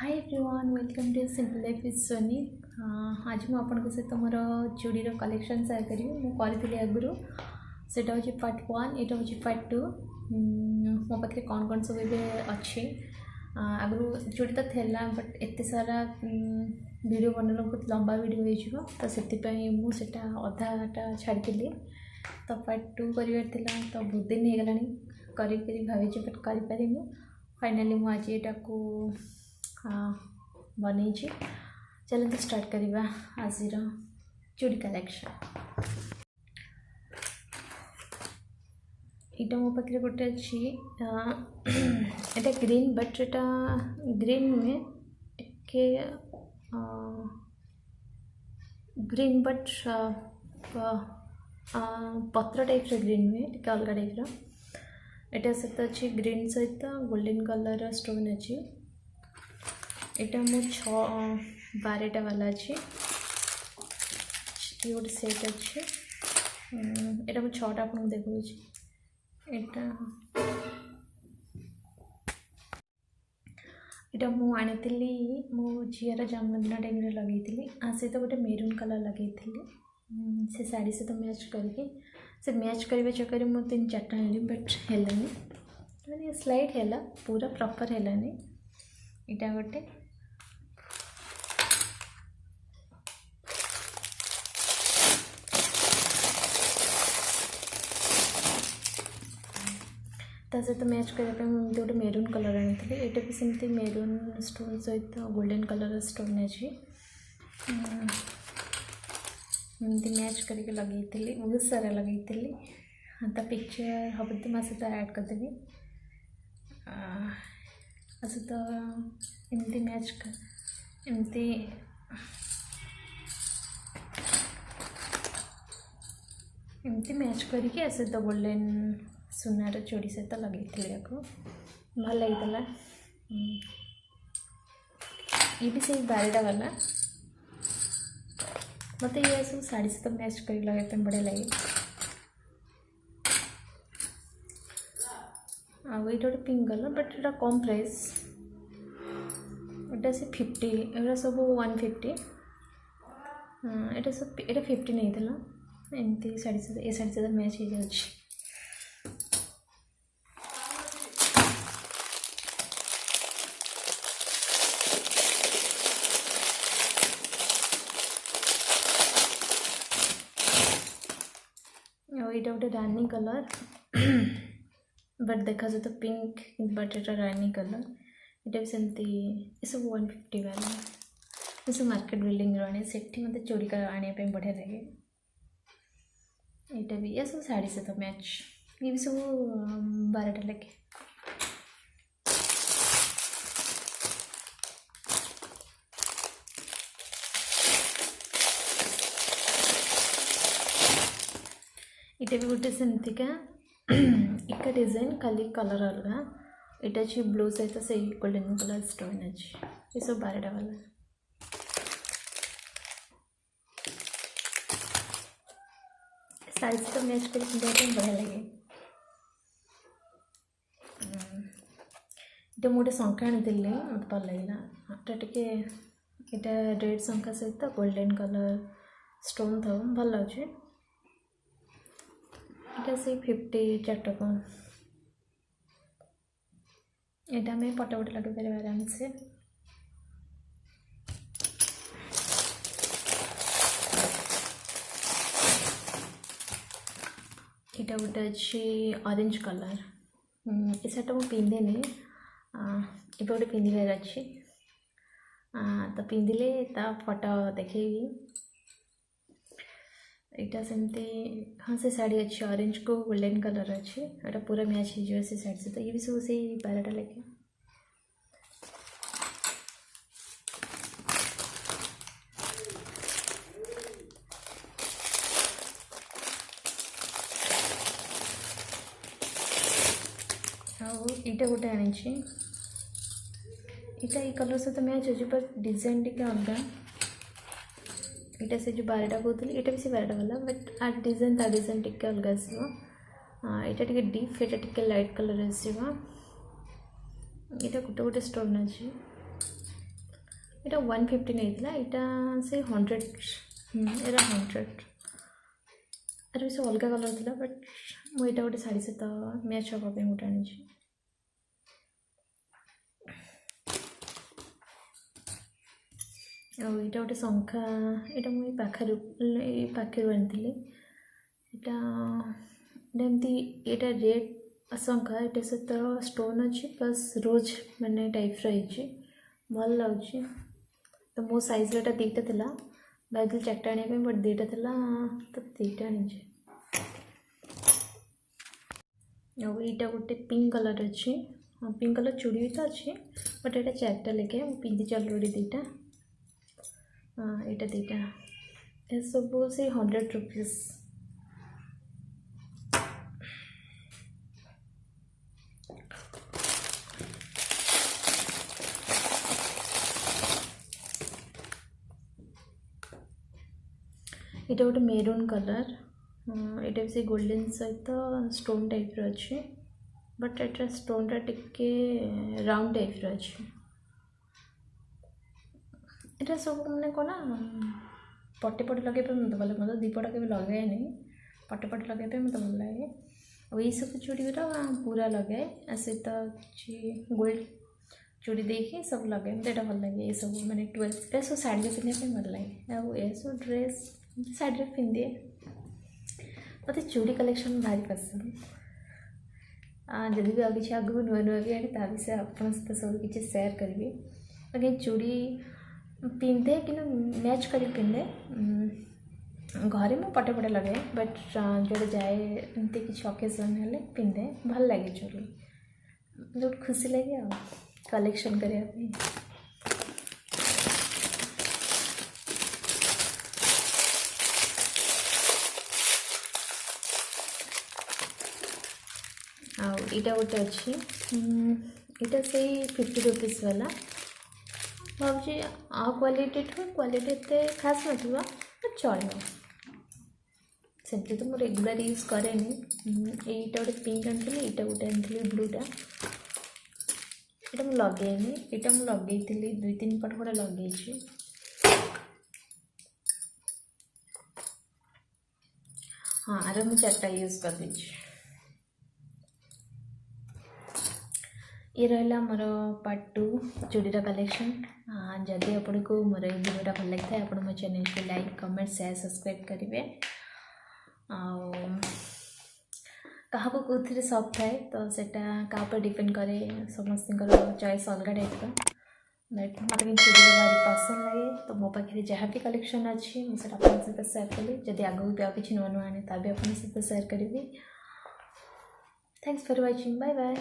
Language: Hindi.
Hi everyone welcome to simple life with Soni. आज मुझे आपन सहित मोर चूड़ीर कलेक्शन सेयार करी मुझे आगुरी से पार्ट 1 यहाँ हूँ पार्ट 2। मो पाखे कौन कौन सब अच्छी आगु चूड़ी तो थेला बट एत सारा वीडियो बनला बहुत लंबा वीडियो हो तो से मुझे अधाटा छाड़ी तो पार्ट 2 करार तो बहुत दिन हो गला करी भाई बट करें फाइनाली मुझे आज यहाँ बन चलते स्टार्ट करवा आज चूड़ी कलेक्शन। यहाँ मो पाखे गोटे अच्छी यहाँ ग्रीन बट एटा ग्रीन नुहे टे ग्रीन बट पत्र टाइप ग्रीन नुहे टे अलग टाइप एटा सहित अच्छी ग्रीन सहित गोल्डन कलर स्टोन अच्छी एटा मो 6-12टा वाला अच्छी गोटे सेट अच्छे एटा मो 6टा आपको देखा एटा मु आनी मो झीर जन्मदिन टाइम लगे सहित गोटे मेरून कलर लगे से शाढ़ी सहित मैच करके से मैच करने चक्कर में मुझे 3-4टा आनी बट हेलानी मैंने स्लाइड है पूरा प्रॉपर हेलानी इटा गोटे सहित मैच करने मुझे गोटे मेरून कलर आनी यहाँ भी सेमती मेरून स्टोन सहित गोल्डन कलर स्टोन अच्छी मैच करके लगे बहुत सारा लगे तो पिक्चर हम तो मैं सहित ऐड करदेवी सहित एमती मैच एमती एमती मैच करके सहित गोल्डन सुनार चूड़ी सहित लगे भल लगी ये भी से 12टा वाला मत ये सब शाढ़ी सहित मैच कर लगे बढ़िया लगे आईटा गोटे पिंक कलर बट ये कम प्राइस एटा से 50 एटा सब 150 एटा सब एटा 50 नहीं था एमती शाढ़ी सहित ए शाढ़ी सहित मैच हो जाए यहाँ गोटे रानी कलर बट देखा जाए तो pink but Etah Rani colour यहाँ भी सेमती ये सब 150 वाला ये सब मार्केट बिल्डिंग आने से मत चूड़ी का आने बढ़िया लगे यहाँ भी ये सब शाढ़ी सहित मैच ये भी सब 12टा लगे इटा भी गोटे सेमतिका इका डिजाइन खाली कलर अलग इटा अच्छी ब्लू सहित से गोल्डन कलर स्टोन अच्छी ये सब 12टा वाला साइज तो मैच कर बढ़िया लगे इटा मोटे शंखा आनी मत भल लगे टे रेड शंखा सहित गोल्डन कलर स्टोन था भल लगे इटा से 54 टका यहाँ में पटा पट लगे पारे आराम से यहाँ गोटे अच्छी ऑरेंज कलर ये शार्ट मुझे पिंधेनी ए गोटे पिंधार अच्छी तो पिंधिले ता फोटो देखेबी यहाँ सेमती हाँ से शाढ़ी अच्छी ऑरेंज को गोल्डन कलर अच्छी यहाँ पूरा मैच हो से शाढ़ी से तो ये भी सब से 12टा लगे यहाँ गोटे आनी यहाँ ये कलर सहित मैच हो बट डिजाइन टी अलग यहाँ से जो 12टा कहती यहाँ भी से 12टा वाला बट आ डिजाइन ता डिजाइन टी अलग आसो यहाँ टे डीप यहाँ टे लाइट कलर आसो यहाँ गोटे गोटे स्टोन अच्छी এটা 150 ନେଇଥିଲା ଏଇଟା ସେ 100 ଏଇଟା 100 ଆରେ ବି ସେ ଅଲଗା କଲର୍ ଥିଲା ବଟ୍ ମୁଁ ଏଇଟା ଗୋଟେ ଶାଢ଼ୀ ସହିତ ମ୍ୟାଚ୍ ହେବା ପାଇଁ ଗୋଟେ ଆଣିଛି। ଆଉ ଏଇଟା ଗୋଟେ ଶଙ୍ଖା ଏଇଟା ମୁଁ ଏଇ ପାଖରୁ ଆଣିଥିଲି। ଏଇଟା ଏମିତି ଏଇଟା ରେଡ୍ ଶଙ୍ଖା ଏଇଟା ସହିତ ଷ୍ଟୋନ୍ ଅଛି ପ୍ଲସ୍ ରୋଜ୍ ମାନେ ଟାଇପ୍ର ହେଇଛି ଭଲ ଲାଗୁଛି। ତ ମୋ ସାଇଜ୍ର ଏଇଟା ଦୁଇଟା ଥିଲା ଭାବିଥିଲି ଚାରିଟା ଆଣିବା ପାଇଁ ବଟ୍ ଦୁଇଟା ଥିଲା ତ ଦୁଇଟା ଆଣିଛି। ଆଉ ଏଇଟା ଗୋଟେ ପିଙ୍କ୍ କଲର୍ ଅଛି ପିଙ୍କ୍ କଲର୍ ଚୁଡ଼ି ବି ତ ଅଛି ବଟ୍ ଏଇଟା ଚାରିଟା ଲେଖେ ମୁଁ ପିନ୍ଧିଛି ଅଲରେଡ଼ି ଦୁଇଟା। ଏଇଟା ଦୁଇଟା ଏସବୁ ସେଇ 100 रुपीज़। ଏଇଟା ଗୋଟେ ମେରୁନ୍ କଲର୍ ଏଇଟା ବି ସେ ଗୋଲ୍ଡେନ୍ ସହିତ ଷ୍ଟୋନ୍ ଟାଇପ୍ର ଅଛି ବଟ୍ ଏଇଟା ଷ୍ଟୋନ୍ଟା ଟିକେ ରାଉଣ୍ଡ ଟାଇପ୍ର ଅଛି। ଏଇଟା ସବୁ ମାନେ କ'ଣ ପଟେ ଲଗାଇବା ପାଇଁ ମୋତେ ଭଲ ଲାଗେ। ମୋତେ ଦୁଇପଟ କେବେ ଲଗାଏନି ପଟେ ଲଗାଇବା ପାଇଁ ମୋତେ ଭଲ ଲାଗେ। ଆଉ ଏଇସବୁ ଚୁଡ଼ିର ପୁରା ଲଗାଏ ସହିତ ଅଛି ଗୋଲ୍ଡ ଚୁଡ଼ି ଦେଇକି ସବୁ ଲଗାଏ ମୋତେ ଏଇଟା ଭଲ ଲାଗେ। ଏସବୁ ମାନେ 12 ଏସବୁ ଶାଢ଼ୀରେ ପିନ୍ଧିବା ପାଇଁ ଭଲ ଲାଗେ। ଆଉ ଏସବୁ ଡ୍ରେସ୍ ଶାଢ଼ୀରେ ପିନ୍ଧିଦିଏ। ମୋତେ ଚୁଡ଼ି କଲେକ୍ସନ୍ ଭାରି ପସନ୍ଦ। ଯଦି ବି ଆଉ କିଛି ଆଗକୁ ନୂଆ ବି ଆଣେ ତା ବିଷୟରେ ଆପଣଙ୍କ ସହିତ ସବୁ କିଛି ସେୟାର କରିବି। ବାକି ଚୁଡ଼ି ପିନ୍ଧେ କିନ୍ତୁ ମ୍ୟାଚ୍ କରିକି ପିନ୍ଧେ। ଘରେ ମୁଁ ପଟେ ଲଗାଏ ବଟ୍ ଯେଉଁଟା ଯାଏ ଏମିତି କିଛି ଅକେଜନ୍ ହେଲେ ପିନ୍ଧେ ଭଲ ଲାଗେ ଚୁଡ଼ି ଯେଉଁଠି ଖୁସି ଲାଗେ ଆଉ କଲେକ୍ସନ୍ କରିବା ପାଇଁ। ଆଉ ଏଇଟା ଗୋଟେ ଅଛି ଏଇଟା ସେଇ 50 रुपीज़ वाला भावुँ आ क्वालिटी एते खास नथिବ चलो सेमती तो मुझे रेगुलर यूज कैनि। यहीटा गोटे पिंक आनी यहीटा गोटे आनी ब्लूटा यहाँ मुझे लगेनी यहाँ मुझे लगे 2-3 पट गोटे लगे हाँ आर मुझे 4टा यूज कर देछि। ये रहा मोर पार्ट 2 चूड़ीर कलेक्शन। जदि आपको मोर वीडियोटा भल लगी था आप मो चैनल को लाइक कमेंट शेयर सब्सक्राइब करेंगे। क्या कौन सॉफ्ट थाए तो सेटा क्या डिपेंड करे समस्त चॉइस अलग टाइप बट मतलब चूड़ी भारी पसंद लगे तो मो पाखे जहाँ भी कलेक्शन अच्छी मुझे सहित सेयार कली। जदि आगू भी किसी नुआ आने ता भी आप सहित सेयार करी। Thanks for watching bye bye.